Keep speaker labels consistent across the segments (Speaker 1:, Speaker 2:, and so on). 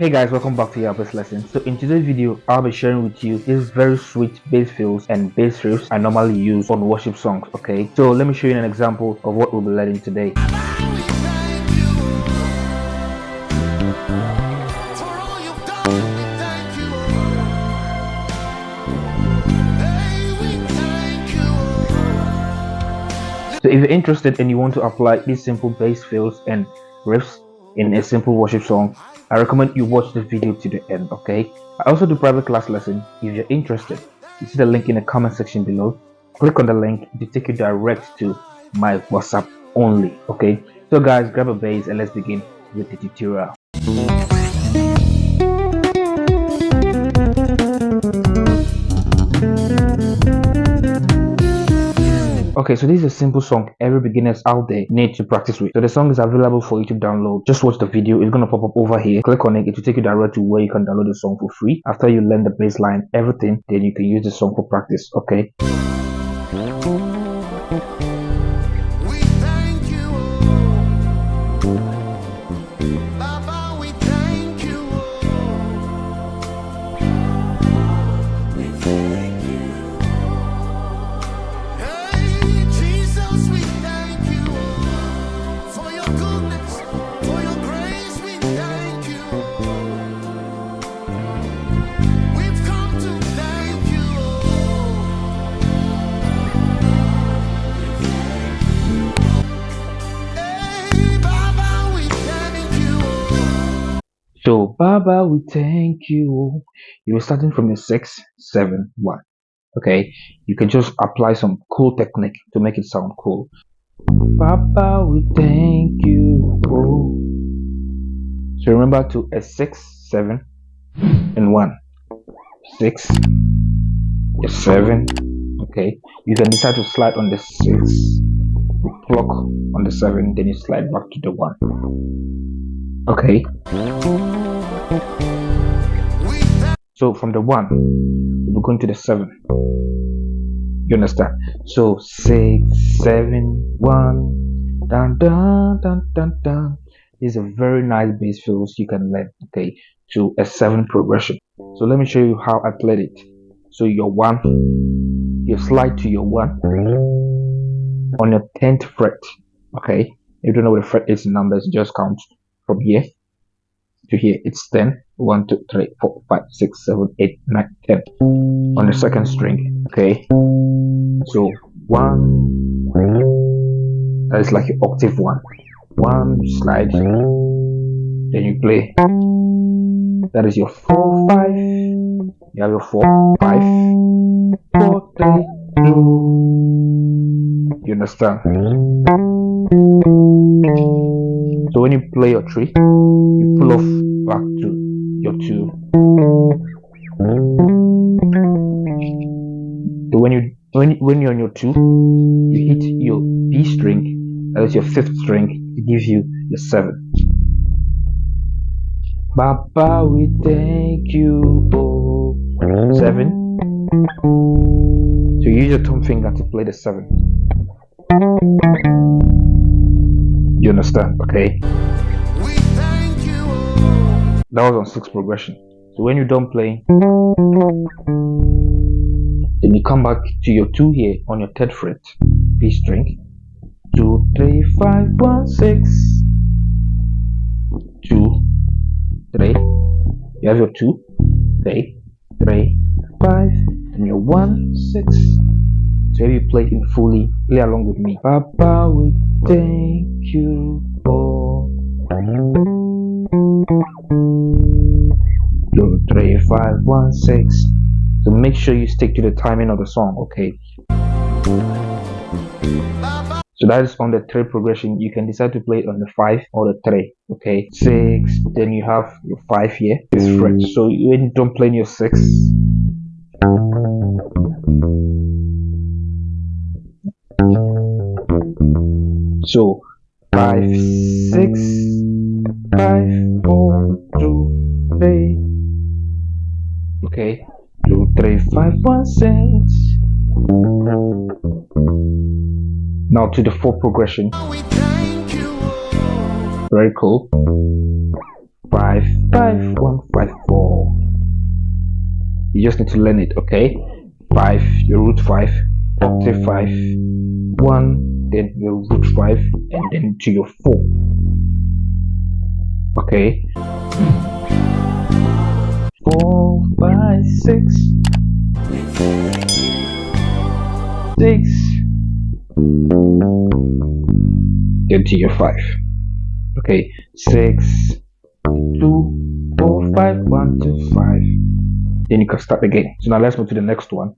Speaker 1: Hey guys, welcome back to your bass lesson. So in today's video, I'll be sharing with you these very sweet bass fills and bass riffs I normally use on worship songs. Okay, so let me show you an example of what we'll be learning today. So if you're interested and you want to apply these simple bass fills and riffs in a simple worship song, I recommend you watch the video to the end. Okay, I also do private class lesson. If you're interested, you see the link in the comment section below. Click on the link to take you direct to my WhatsApp only. Okay, so guys, grab a bass and let's begin with the tutorial. Okay, so this is a simple song every beginners out there need to practice with. So the song is available for you to download. Just watch the video. It's going to pop up over here. Click on it. It will take you direct to where you can download the song for free. After you learn the bass line, everything, then you can use the song for practice. Okay. So, Baba, we thank you. You were starting from the 6, 7, 1. Okay, you can just apply some cool technique to make it sound cool. Baba, we thank you. Oh. So remember to a 6, 7, and 1. 6, a 7. Okay, you can decide to slide on the 6, you pluck on the 7, then you slide back to the 1. Okay. So from the 1, we're going to the 7. You understand? So 6, 7, 1, dun dun dun dun dun. This is a very nice bass fills you can learn. Okay, to a 7 progression. So let me show you how I played it. So your 1, you slide to your 1 on your 10th fret. Okay, if you don't know what the fret is in numbers, just count from here to here. It's 10. 1, 2, 3, 4, 5, 6, 7, 8, 9, 10 on the 2nd string. Okay, so 1, that is like your octave 1. 1, slide, then you play. That is your 4, 5. You have your 4, 5, 4, 3, 2. You understand? So when you play your 3, you pull off back to your 2. So when you're on your 2, you hit your B string, that is your 5th string, to give you your 7. Baba, we thank you. Oh, 7. So you use your thumb finger to play the 7. You understand? Okay. That was on 6 progression. So when you're done playing, then you come back to your 2 here on your 3rd fret, B string. 2, 3, 5, 1, 6. 2, 3. You have your 2, 3, 3, 5, and your 1, 6. So if you play it in fully, play along with me. Papa, we thank you for 2, 3, 5, 1, 6. So make sure you stick to the timing of the song. Okay. So that is on the 3 progression. You can decide to play it on the 5 or the 3. Okay, 6. Then you have your 5 here. This fret. So when you don't play in your 6, so 5, 6, 5, 4, 2, 3. Okay, 2, 3, 5, 1, 6. Now to the 4 progression. Very cool. 5 5 1 5 4. You just need to learn it, okay? 5, your root 5, octave 5, 1, then your root 5, and then to your 4. Okay? 4 5 6 6, then to your 5. Okay, 6 2 4 5 1 2 5. Then you can start again. So now let's move to the next one.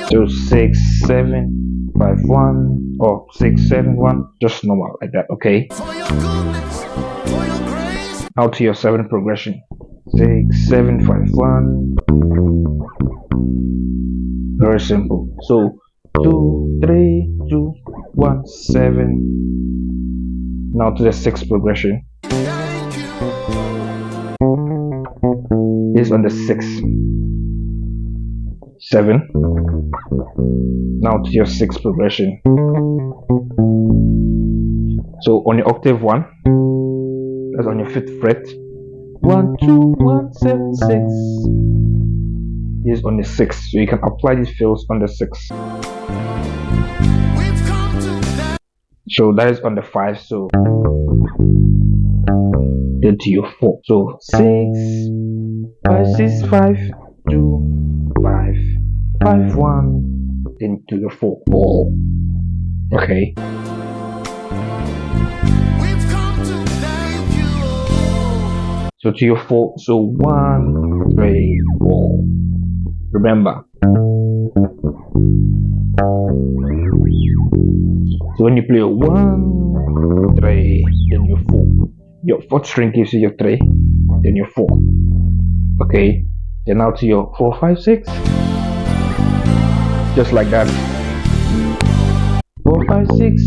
Speaker 1: So 6 7 5 1 or 6 7 1, just normal like that. Okay. Now to your 7 progression. 6 7 5 1. Very simple. So 2 3 2 1 7. Now to the 6 progression. This is on the 6 7. Now to your 6 progression. So on your octave 1, that's on your 5th fret. 1 2 1 7 6. This is on the 6, so you can apply these fills on the 6. So that is on the 5, so then to your 4. So 6 5 6 5 2 5 5 1, then to your 4 4. Okay. So to your 4, so 1 3 4. Remember. So when you play a 1 3, then your 4. Your 4th string gives you your 3, then your 4. Okay. Then now to your 4 5 6. Just like that. 4 5 6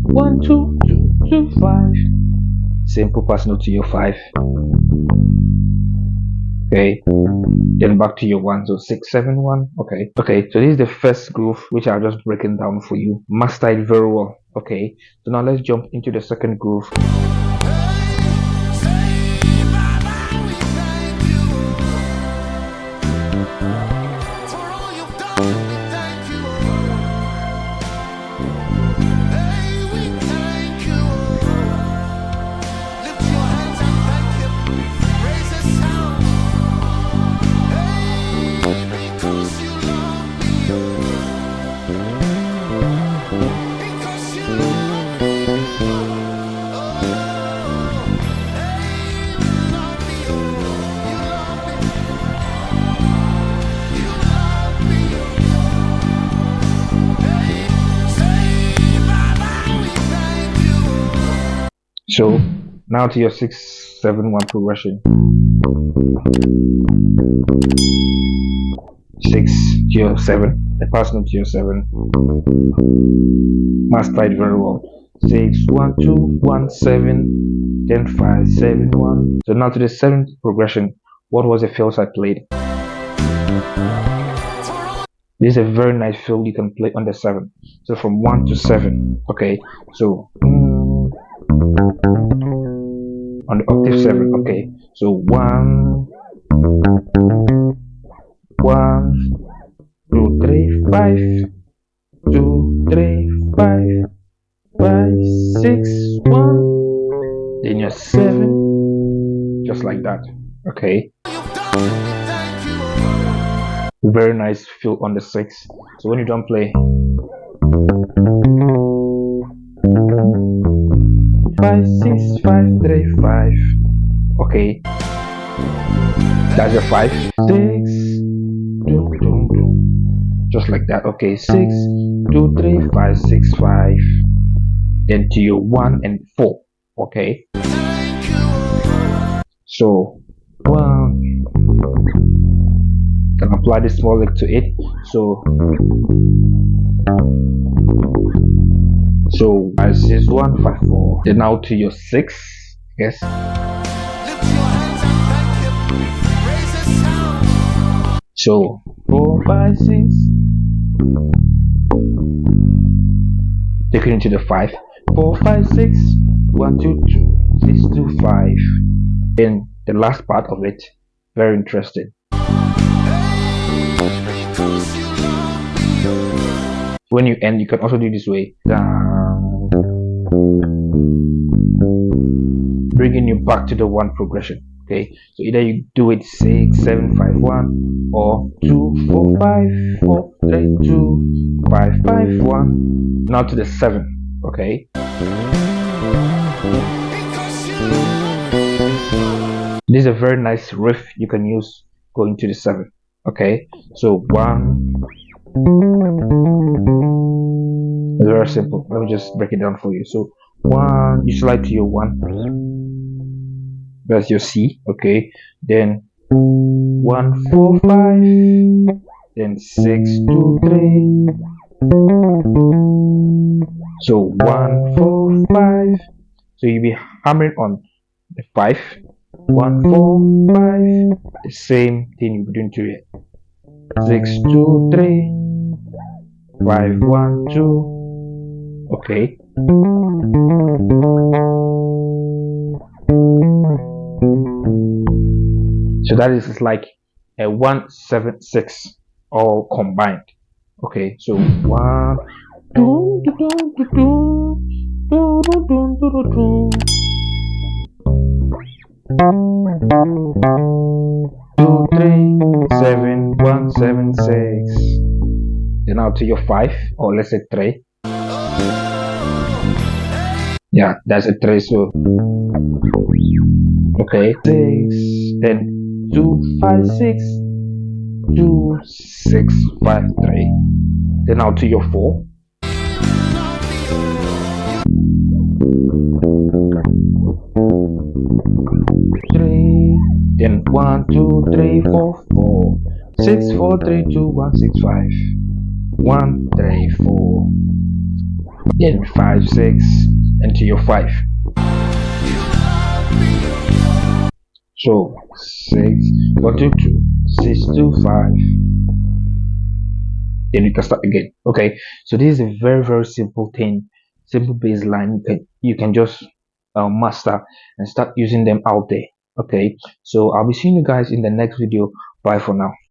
Speaker 1: 1 2 2 2 5. Simple pass note to your 5. Okay, then back to your 1, so 6 7 1. Okay, so this is the first groove which I've just broken down for you. Master it very well. Okay, so now let's jump into the second groove. So now to your 6 7 1 progression. 6 to your 7, the pass note to your 7. Master it very well. 6 1 2 1 7, then 5 7 1. So now to the 7th progression. What was the fills I played? This is a very nice fill you can play on the 7. So from 1 to 7. Okay, so on the octave 7. Okay, so 1 1 2 3 5 2 3 5 5 6 1, then your 7, just like that. Okay, very nice fill on the 6. So when you don't play 5 6 5 3 5. Okay, that's a 5 6 2 2 2, just like that. Okay, 6 2 3 5 6 5, then to your 1 and 4. Okay, so 1, can apply the small lick to it. So 5 6 1 5 4. Then now to your 6. Yes. So 4 5 6. Take it into the 5. 4 5 6 1 2 2 6 2 5. Then the last part of it, very interesting. When you end, you can also do this way, down, bringing you back to the 1 progression. Okay, so either you do it 6 7 5 1 or 2 4 5 4 3 2 5 5 1. Now to the 7. Okay, this is a very nice riff you can use going to the 7. Okay, so 1. It's very simple. Let me just break it down for you. So 1, you slide to your 1. That's your C. Okay, then 1 4 5, then 6 2 3. So 1 4 5. So you'll be hammering on the 5. 1 4 5. The same thing you'll be doing to it. 6 2 3 5 1 2. Okay. So that is like a 1 7 6 all combined. Okay, so 1 2 3 7 1 7 6. Then now to your 5, or let's say 3. Yeah, that's a 3. So okay, 6, then 2 5 6 2 6 5 3. Then now to your 4. Then 1 2 3 4 4 6 4 3 2 1 6 5 1 3 4. Then 5 6 and to your 5. So 6 1 2 2 6 2 5. Then you can start again. Okay, so this is a very simple thing, simple baseline you can just master and start using them out there. Okay, so I'll be seeing you guys in the next video. Bye for now.